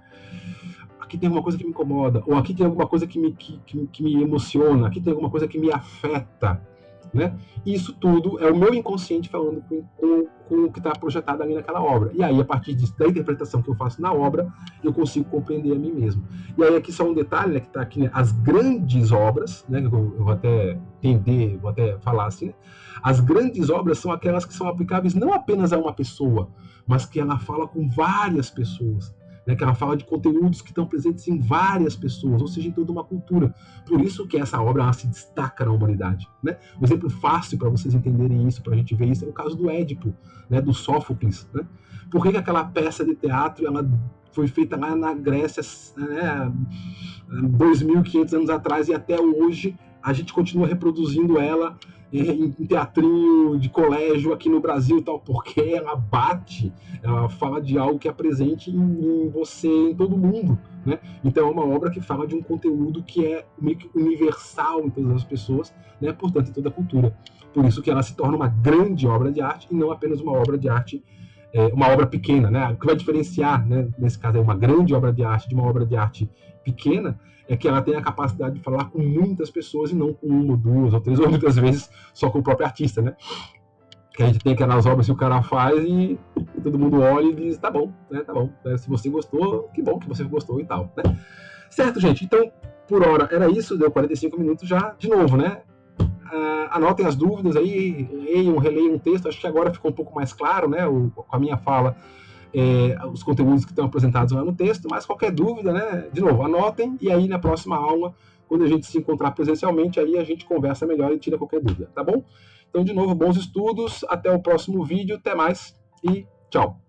aqui tem alguma coisa que me incomoda, ou aqui tem alguma coisa que me emociona, aqui tem alguma coisa que me afeta. né? Isso tudo é o meu inconsciente falando com o que está projetado ali naquela obra. E aí, a partir disso, da interpretação que eu faço na obra, eu consigo compreender a mim mesmo. E aí, aqui só um detalhe, né, que está aqui, né, as grandes obras, né, eu vou até entender, vou até falar assim, né, as grandes obras são aquelas que são aplicáveis não apenas a uma pessoa, mas que ela fala com várias pessoas. Né, que ela fala de conteúdos que estão presentes em várias pessoas, ou seja, em toda uma cultura. Por isso que essa obra ela se destaca na humanidade. Né? Um exemplo fácil para vocês entenderem isso, para a gente ver isso, é o caso do Édipo, né, do Sófocles. Né? Por que aquela peça de teatro ela foi feita lá na Grécia, né, 2.500 anos atrás, e até hoje a gente continua reproduzindo ela em teatrinho de colégio aqui no Brasil e tal, porque ela bate, ela fala de algo que é presente em você, em todo mundo, né? Então é uma obra que fala de um conteúdo que é meio que universal em todas as pessoas, né? Portanto, em toda a cultura. Por isso que ela se torna uma grande obra de arte e não apenas uma obra de arte, uma obra pequena, né? O que vai diferenciar, né, nesse caso, uma grande obra de arte de uma obra de arte pequena é que ela tem a capacidade de falar com muitas pessoas e não com uma, ou duas, ou três, ou muitas vezes só com o próprio artista, né? Que a gente tem aquelas obras que o cara faz e todo mundo olha e diz, tá bom, né? Tá bom. Se você gostou, que bom que você gostou e tal, né? Certo, gente? Então, por hora era isso, deu 45 minutos já, de novo, né? Anotem as dúvidas aí, leiam, releiam o texto, acho que agora ficou um pouco mais claro, né? Com a minha fala, os conteúdos que estão apresentados lá no texto, mas qualquer dúvida, né, de novo, anotem, e aí na próxima aula, quando a gente se encontrar presencialmente, aí a gente conversa melhor e tira qualquer dúvida, tá bom? Então, de novo, bons estudos, até o próximo vídeo, até mais e tchau!